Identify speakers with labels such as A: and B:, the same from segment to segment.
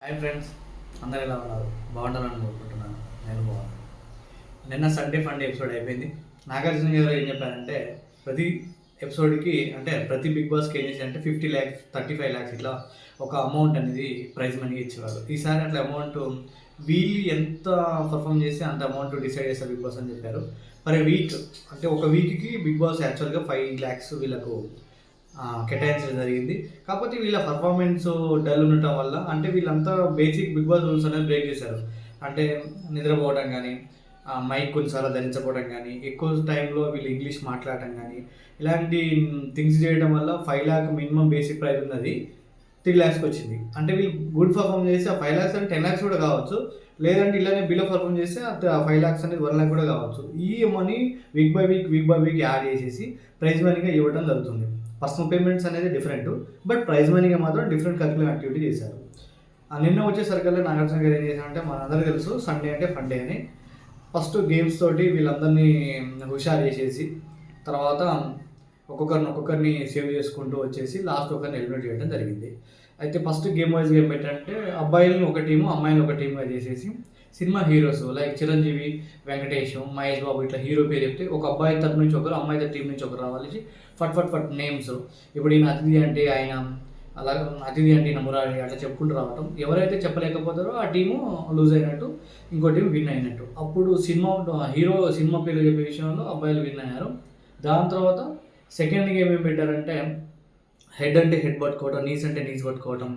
A: Hi friends, అందరు ఎలా ఉన్నారు? బాగుంటారని కోరుకుంటున్నాను. నేను బాగున్నాను. నిన్న సండే ఫండే ఎపిసోడ్ అయిపోయింది. నాగార్జున గారు ఏం చెప్పారంటే ప్రతి ఎపిసోడ్కి అంటే ప్రతి బిగ్ బాస్కి ఏం చేశారంటే 50 lakhs 35 lakhs ఇట్లా ఒక అమౌంట్ అనేది ప్రైజ్ మనీ ఇచ్చేవారు. ఈసారి అట్లా అమౌంట్ వీళ్ళు ఎంత పర్ఫామ్ చేస్తే అంత అమౌంట్ డిసైడ్ చేస్తారు బిగ్ బాస్ అని చెప్పారు. పర్ వీక్ అంటే ఒక వీక్కి బిగ్ బాస్ యాక్చువల్గా 5 lakhs వీళ్ళకు కేటాయించడం జరిగింది. కాకపోతే వీళ్ళ పర్ఫార్మెన్స్ డల్ ఉండటం వల్ల అంటే వీళ్ళంతా బేసిక్ బిగ్ బాస్ రూల్స్ అనేది బ్రేక్ చేశారు. అంటే నిద్రపోవడం కానీ, మైక్ కొన్నిసార్లు ధరించకపోవడం కానీ, ఎక్కువ టైంలో వీళ్ళు ఇంగ్లీష్ మాట్లాడటం కానీ, ఇలాంటి థింగ్స్ చేయడం వల్ల 5 lakh మినిమం బేసిక్ ప్రైస్ ఉన్నది 3 lakhsకి వచ్చింది. అంటే వీళ్ళు గుడ్ పర్ఫామ్ చేసి ఆ 5 lakhs అంటే 10 lakhs కూడా కావచ్చు, లేదంటే ఇలానే బిలో పర్ఫామ్ చేస్తే ఆ 5 lakhs అనేది 1 lakh కూడా కావచ్చు. ఈ money week by week add చేసేసి ప్రైజ్ మనీగా ఇవ్వడం జరుగుతుంది. పర్సనల్ పేమెంట్స్ అనేది డిఫరెంట్, బట్ ప్రైజ్ మనీగా మాత్రం డిఫరెంట్ కరికులర్ యాక్టివిటీ చేశారు. నిన్న వచ్చేసరికల్లా నాగార్జున గారు ఏం చేశారంటే మనందరికీ తెలుసు సండే అంటే ఫండే అని ఫస్ట్ గేమ్స్ తోటి వీళ్ళందరినీ హుషారు చేసేసి తర్వాత ఒక్కొక్కరిని సేవ్ చేసుకుంటూ వచ్చేసి లాస్ట్ ఒకరిని ఎలిమినేట్ చేయడం జరిగింది. అయితే ఫస్ట్ గేమ్ వైజ్ గేమ్ పెట్టంటే అబ్బాయిలను ఒక టీము అమ్మాయిలను ఒక టీమ్గా చేసేసి cinema heroes like Chiranjeevi, Venkatesh, Mahesh Babu ఇట్లా హీరో పేరు చెప్తే ఒక అబ్బాయి తరపు నుంచి ఒకరు, అమ్మాయి టీం నుంచి ఒకరు రావాలి. ఫట్ నేమ్స్ ఇప్పుడు ఈయన అతిథి అంటే ఆయన, అలాగే అతిథి అంటే ఈయన మురారి అట్లా చెప్పుకుంటూ రావటం. ఎవరైతే చెప్పలేకపోతారో ఆ టీము లూజ్ అయినట్టు, ఇంకో టీం విన్ అయినట్టు. అప్పుడు సినిమా పేరు చెప్పే విషయంలో అబ్బాయిలు విన్ అయ్యారు. దాని తర్వాత సెకండ్ గేమ్ ఏం పెట్టారంటే హెడ్ అంటే హెడ్ పట్టుకోవడం, నీస్ అంటే నీస్ పట్టుకోవడం,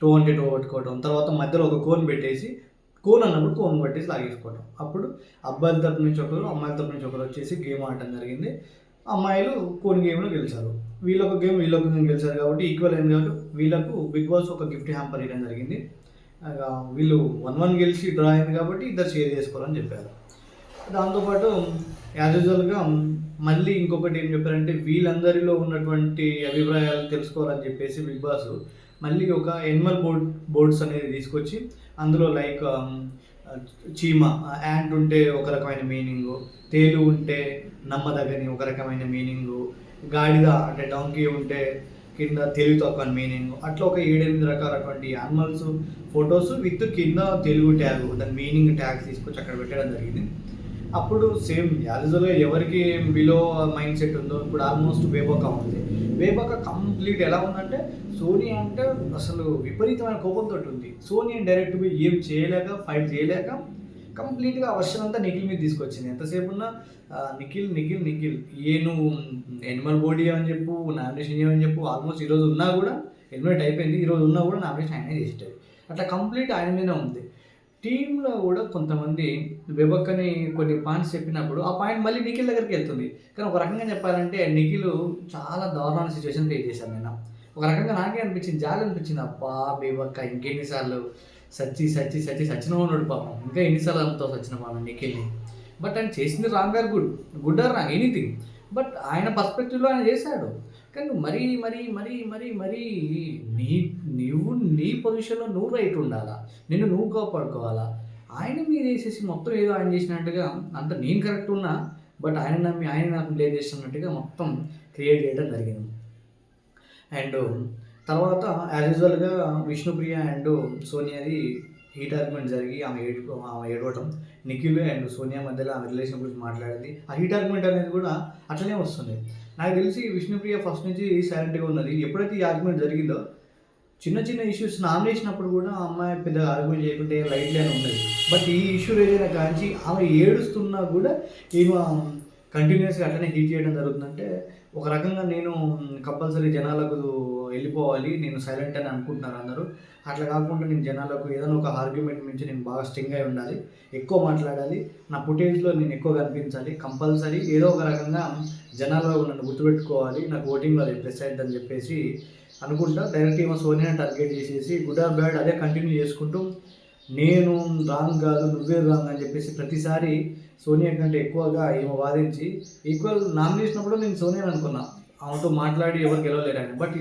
A: టో అంటే టో పట్టుకోవడం, తర్వాత మధ్యలో ఒక కోన్ పెట్టేసి కోన్ అన్నప్పుడు కోన్ పట్టేసి లాగేసుకోవడం. అప్పుడు అబ్బాయిల తరపు నుంచి ఒకరు, అమ్మాయిల తరపు నుంచి ఒకరు వచ్చేసి గేమ్ ఆడటం జరిగింది. అమ్మాయిలు కోన్ గేమ్లో గెలిచారు. వీళ్ళొక గేమ్ గెలిచారు కాబట్టి ఈక్వల్ అయింది. కాబట్టి వీళ్ళకు బిగ్ బాస్ ఒక గిఫ్ట్ హ్యాంపర్ ఇవ్వడం జరిగింది. వీళ్ళు 1-1 గెలిచి డ్రా అయింది కాబట్టి ఇద్దరు షేర్ చేసుకోవాలని చెప్పారు. దాంతోపాటు యాజ్ యూజువల్గా మళ్ళీ ఇంకొకటి ఏం చెప్పారంటే వీళ్ళందరిలో ఉన్నటువంటి అభిప్రాయాలు తెలుసుకోవాలని చెప్పేసి బిగ్ బాస్ మళ్ళీ ఒక ఎనిమల్ బోర్డ్స్ అనేది తీసుకొచ్చి అందులో లైక్ చీమ యాంట్ ఉంటే ఒక రకమైన మీనింగు, తేలు ఉంటే నమ్మదగని ఒక రకమైన మీనింగు, గాడిద అంటే డాంకీ ఉంటే కింద తెలివి తక్కువ మీనింగ్, అట్లా ఒక 7-8 రకాలటువంటి యానిమల్స్ ఫొటోస్ విత్ కింద తెలుగు ట్యాగ్ దాని మీనింగ్ ట్యాగ్ తీసుకొచ్చి అక్కడ పెట్టడం జరిగింది. అప్పుడు సేమ్ యాజువల్గా ఎవరికి బిలో మైండ్ సెట్ ఉందో ఇప్పుడు ఆల్మోస్ట్ వేబక ఉంది. వేబక కంప్లీట్ ఎలా ఉందంటే సోనియా అంటే అసలు విపరీతమైన కోపంతో ఉంది. సోనియా డైరెక్ట్ పోయి ఏం చేయలేక, ఫైట్ చేయలేక కంప్లీట్గా ఆ వర్షన్ అంతా నిఖిల్ మీద తీసుకొచ్చింది. ఎంతసేపు ఉన్నా నిఖిల్ ఏ నువ్వు ఎనిమల్ బాడీ అని చెప్పు, నామినేషన్ చేయమని చెప్పు. ఆల్మోస్ట్ ఈరోజు ఉన్నా కూడా ఎలిమినేట్ అయిపోయింది, ఈరోజు ఉన్నా కూడా నామినేషన్ ఆయనే చేసేటది. అట్లా కంప్లీట్ ఆయన మీదే ఉంది. టీంలో కూడా కొంతమంది విభక్కని కొన్ని పాయింట్స్ చెప్పినప్పుడు ఆ పాయింట్ మళ్ళీ నిఖిల్ దగ్గరికి వెళ్తుంది. కానీ ఒక రకంగా చెప్పాలంటే నిఖిల్ చాలా దారుణమైన సిచ్యువేషన్ ఫేస్ చేశాను నేను. ఒక రకంగా నాకే అనిపించింది, జాలి అనిపించింది. అబ్బా బేబక్క ఇంకెన్నిసార్లు సచిన ఉన్నాడు పాపం, ఇంకా ఎన్నిసార్లు అమ్ముతావు సచిన పాపం నిఖిల్ని. బట్ ఆయన చేసింది wrong or good or wrong anything, but ఆయన పర్స్పెక్టివ్లో ఆయన చేశాడు. కానీ మరీ నువ్వు నీ పొజిషన్లో నువ్వు రైట్ ఉండాలా, నువ్వు కాపాడుకోవాలా. ఆయన మీద వేసేసి మొత్తం ఏదో ఆయన చేసినట్టుగా అంత నేను కరెక్ట్ ఉన్నా బట్ ఆయన నమ్మి ఆయన నాకు ప్లే చేస్తున్నట్టుగా మొత్తం క్రియేట్ చేయడం జరిగింది. అండ్ తర్వాత యాజ్ యూజువల్గా విష్ణుప్రియ అండ్ సోనియాది హీట్ ఆర్గ్యుమెంట్ జరిగి ఆమె ఏడవటం, నిఖిల్ అండ్ సోనియా మధ్యలో ఆమె రిలేషన్ గురించి మాట్లాడింది. ఆ హీట్ ఆర్గ్యుమెంట్ అనేది కూడా అట్లనే వస్తుంది. నాకు తెలిసి విష్ణుప్రియ ఫస్ట్ నుంచి సైలెంట్గా ఉన్నది. ఎప్పుడైతే ఈ ఆర్గ్యుమెంట్ జరిగిందో చిన్న ఇష్యూస్ నామినేషన్ అప్పుడు కూడా ఆ అమ్మాయి పెద్దగా ఆర్గ్యుమెంట్ చేయకుంటే లైట్లే ఉన్నది. బట్ ఈ ఇష్యూ ఏదైనా కాంచి ఆమె ఏడుస్తున్నా కూడా ఈమె కంటిన్యూస్గా అట్లనే హీట్ చేయడం జరుగుతుందంటే ఒక రకంగా నేను కంపల్సరీ జనాలకు వెళ్ళిపోవాలి, నేను సైలెంట్ అని అనుకుంటున్నారు అందరూ. అట్లా కాకుండా నేను జనాలకు ఏదైనా ఒక ఆర్గ్యుమెంట్ నుంచి నేను బాగా స్ట్రింగ్ అయి ఉండాలి, ఎక్కువ మాట్లాడాలి, నా ఫుటేజ్లో నేను ఎక్కువ కనిపించాలి, కంపల్సరీ ఏదో ఒక రకంగా జనాల్లో నన్ను గుర్తుపెట్టుకోవాలి, నాకు ఓటింగ్లో అది ప్లస్ అయ్యిద్దని చెప్పేసి అనుకుంటా డైరెక్ట్ ఏమో సోనియాని టార్గెట్ చేసేసి గుడ్ ఆర్ బ్యాడ్ అదే కంటిన్యూ చేసుకుంటూ నేను రాంగ్ కాదు నువ్వే రాంగ్ అని చెప్పేసి ప్రతిసారి సోనియా కంటే ఎక్కువగా ఏమో వాదించి ఈక్వల్ నామినేషన్ కూడా నేను సోనియాని అనుకున్నా, ఆమెతో మాట్లాడి ఎవరు గెలవలేరని. బట్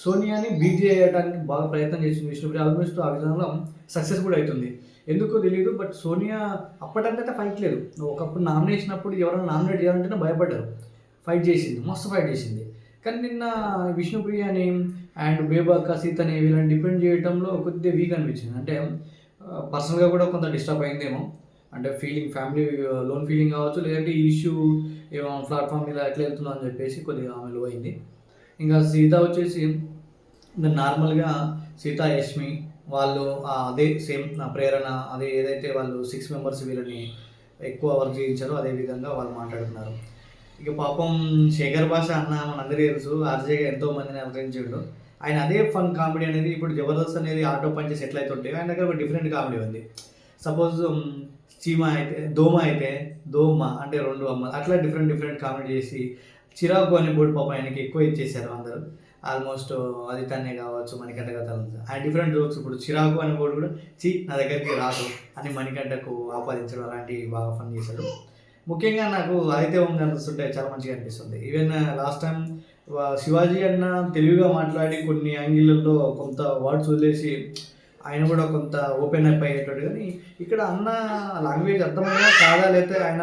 A: సోనియాని బీట్ చేయడానికి బాగా ప్రయత్నం చేసింది విష్ణుప్రియ. ఆల్మోస్ట్ ఆ విధంగా సక్సెస్ కూడా అవుతుంది, ఎందుకో తెలియదు. బట్ సోనియా అప్పటికైతే ఫైట్ లేదు. ఒకప్పుడు నామినేషన్ అప్పుడు ఎవరైనా నామినేట్ చేయాలంటేనే భయపడ్డారు, ఫైట్ చేసింది, మస్తు ఫైట్ చేసింది. కానీ నిన్న విష్ణుప్రియని అండ్ బేబాక సీతని వీళ్ళని డిపెండ్ చేయడంలో కొద్దిగా వీక్ అనిపించింది. అంటే పర్సనల్గా కూడా కొంత డిస్టర్బ్ అయిందేమో. అంటే ఫ్యామిలీ లోన్ ఫీలింగ్ కావచ్చు, లేదంటే ఈ ఇష్యూ ఏమో ప్లాట్ఫామ్ మీద ఎట్లా వెళ్తుందో అని చెప్పేసి కొద్దిగా ఆమె లో అయింది. ఇంకా సీత వచ్చేసి నార్మల్గా సీత, యష్మి వాళ్ళు అదే సేమ్ ప్రేరణ, అదే ఏదైతే వాళ్ళు 6 మెంబర్స్ వీళ్ళని ఎక్కువ వర్క్ చేయించారో అదే విధంగా వాళ్ళు మాట్లాడుతున్నారు. ఇక పాపం శేఖర్ భాష అన్న మనందరికీ తెలుసు, ఆర్జేగా ఎంతో మందిని అలరించాడు. ఆయన అదే ఫన్ కామెడీ అనేది ఇప్పుడు జబర్దస్త్ అనేది ఆటో పంచెస్ ఎట్లయితే ఉంటాయో ఆయన దగ్గర ఒక డిఫరెంట్ కామెడీ ఉంది. సపోజ్ చీమ అయితే దోమ అంటే 2 అమ్మలు అట్లా డిఫరెంట్ కామెడీ చేసి చిరాకు అనే బోర్డు పాపం ఆయనకి ఎక్కువ ఇచ్చేసారు అందరూ. ఆల్మోస్ట్ ఆదిత్యనే కావచ్చు, మణికంఠ కథలు ఆయన డిఫరెంట్ జోక్స్. ఇప్పుడు చిరాకు అనే బోర్డు కూడా నా దగ్గరికి రాదు అని మణికంఠకు ఆపాదించడం అలాంటివి బాగా ఫన్ చేశాడు. ముఖ్యంగా నాకు ఆదిత్య ఓం కనిపిస్తుంటే చాలా మంచిగా అనిపిస్తుంది. ఈవెన్ లాస్ట్ టైం శివాజీ అన్న తెలివిగా మాట్లాడి కొన్ని యాంగిళ్ళల్లో కొంత వర్డ్స్ వదిలేసి ఆయన కూడా కొంత ఓపెన్ అప్ అయ్యేటట్టు, కానీ ఇక్కడ అన్న లాంగ్వేజ్ అర్థమైనా కాదా లేకపోతే ఆయన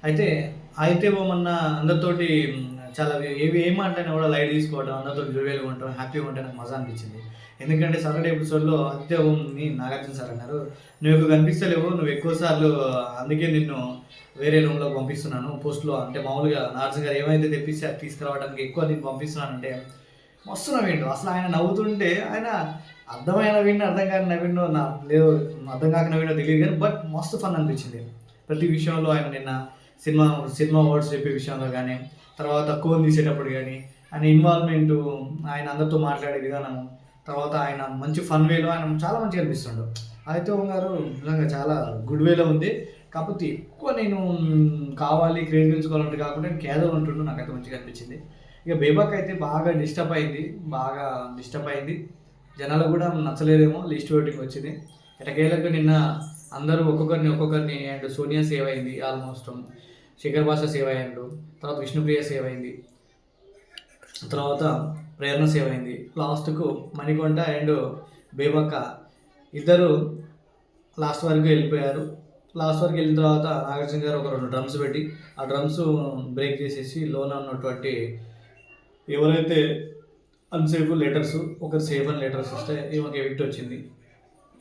A: అయితే ఆదిత్య ఓం అన్న అందరితోటి చాలా ఏం మాట్లాడినా కూడా లైట్ తీసుకోవడం, అందరితో జోవియల్గా ఉండటం, హ్యాపీగా ఉంటే నాకు మజా అనిపించింది. ఎందుకంటే సాటర్డే ఎపిసోడ్లో ఆదిత్య ఓంని నాగార్జున సార్ అన్నారు, నువ్వు ఎక్కువ కనిపిస్తలేవు, నువ్వు ఎక్కువసార్లు అందుకే నిన్ను వేరే రూమ్లోకి పంపిస్తున్నాను పోస్ట్లో. అంటే మామూలుగా నాగార్జున గారు ఏమైతే తెప్పిస్తే అది తీసుకురావడానికి ఎక్కువ నేను పంపిస్తున్నానంటే మస్తు నవ్విండు. అసలు ఆయన నవ్వుతుంటే ఆయన అర్థమైన నవ్విండు, అర్థం కాని నవ్విండో లేదు, అర్థం కాక నవ్విండో తెలియదు కానీ బట్ మస్తు ఫన్ అనిపించింది. ప్రతి విషయంలో ఆయన నిన్న సినిమా వర్డ్స్ చెప్పే విషయంలో కానీ, తర్వాత కోన్ తీసేటప్పుడు కానీ, ఆయన ఇన్వాల్వ్మెంటు, ఆయన అందరితో మాట్లాడే విధానము, తర్వాత ఆయన మంచి ఫన్ వేలో ఆయన చాలా మంచిగా అనిపిస్తుండు. ఆదిత్య ఓం గారు నిజంగా చాలా గుడ్ వేలో ఉంది. కాకపోతే ఎక్కువ నేను కావాలి క్రేజ్ పెంచుకోవాలంటే కాకుండా నేను కేదలు ఉంటుండు, నాకైతే మంచిగా అనిపించింది. ఇక బేబాక్ అయితే బాగా డిస్టర్బ్ అయింది. జనాలు కూడా నచ్చలేదేమో, లిస్ట్ ఓటింగ్ వచ్చింది. ఎటకేలకు నిన్న అందరూ ఒక్కొక్కరిని అండ్ సోనియా సేవ్ అయింది, ఆల్మోస్ట్ శేఖర్ భాష సేవ్ అయ్యాడు, తర్వాత విష్ణుప్రియ సేవ్ అయింది, తర్వాత ప్రేరణ సేవ్ అయింది, లాస్ట్కు మణికంఠ అండ్ బేబక్క ఇద్దరు లాస్ట్ వరకు వెళ్ళిపోయారు. లాస్ట్ వరకు వెళ్ళిన తర్వాత నాగార్జున గారు ఒక 2 డ్రమ్స్ పెట్టి ఆ డ్రమ్స్ బ్రేక్ చేసేసి లోన ఉన్నటువంటి ఎవరైతే అన్సేఫ్ లెటర్స్ ఒకరు సేఫ్ అని లెటర్స్ వస్తే ఈమెకి ఎవిక్ట్ వచ్చింది,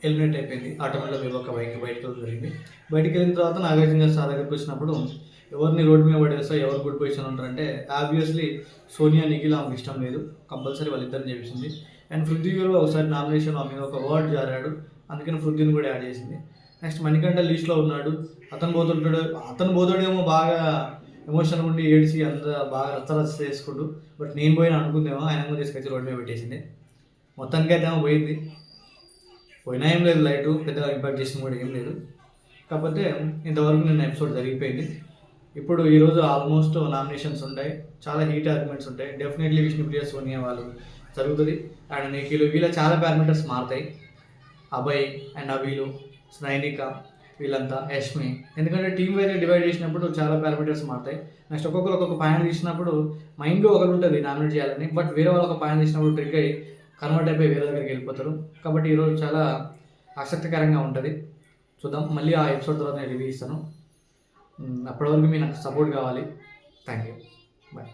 A: ఎలిమినేట్ అయిపోయింది. ఆటోమేటిక్గా బేబక్క బయటకు వెళ్ళడం జరిగింది. బయటికి వెళ్ళిన తర్వాత నాగార్జున గారు సార్ దగ్గరికి వచ్చినప్పుడు ఎవరిని రోడ్డు మీద పడేస్తా, ఎవరు గుడ్ పొజిషన్ ఉంటారంటే ఆబ్వియస్లీ సోనియా, నిఖిల్ ఆమెకు ఇష్టం లేదు, కంపల్సరీ వాళ్ళిద్దరిని చేసింది. అండ్ పృథ్వీ గారు ఒకసారి నామినేషన్ ఆమె ఒక వర్డ్ జారాడు, అందుకని పృథ్వీని కూడా యాడ్ చేసింది. నెక్స్ట్ మణికంఠ లిస్ట్లో ఉన్నాడు, అతను పోతాడేమో బాగా ఎమోషన్ ఉండి ఏడ్చి అంత బాగా రచ్చరచ్చ చేసుకుంటూ, బట్ నేను పోయినా అనుకుందేమో ఆయన తీసుకొచ్చి రోడ్డు మీద పెట్టేసింది. మొత్తానికి అయితే ఏమో పోయినా ఏం లేదు, లైటు పెద్దగా ఇంపాక్ట్ చేసిన కూడా ఏం లేదు. కాకపోతే ఇంతవరకు నిన్న ఎపిసోడ్ జరిగిపోయింది. ఇప్పుడు ఈరోజు ఆల్మోస్ట్ నామినేషన్స్ ఉంటాయి, చాలా హీట్ ఆర్గ్యుమెంట్స్ ఉంటాయి. డెఫినెట్లీ విష్ణుప్రియ, సోనియా వాళ్ళు జరుగుతుంది. అండ్ నిఖిల్ వీళ్ళ చాలా పారామీటర్స్ మారుతాయి, అభయ్ అండ్ అభిలు, స్నైనిక వీళ్ళంతా, యష్మి. ఎందుకంటే టీం వైజ్ డివైడ్ చేసినప్పుడు చాలా పారామీటర్స్ మారుతాయి. నెక్స్ట్ ఒక్కొక్కరు ఒక్కొక్క పాయింట్ తీసినప్పుడు మైండ్లో ఒకరు ఉంటుంది నామినేట్ చేయాలని, బట్ వేరే వాళ్ళు ఒక పాయింట్ తీసినప్పుడు ట్రిక్ అయ్యి కన్వర్ట్ అయిపోయి వేరే దగ్గరికి వెళ్ళిపోతారు. కాబట్టి ఈరోజు చాలా ఆసక్తికరంగా ఉంటుంది. చూద్దాం, మళ్ళీ ఆ ఎపిసోడ్ తర్వాత నేను రివ్యూ ఇస్తాను. అప్పటి వరకు మీరు నాకు సపోర్ట్ కావాలి. Thank you, bye.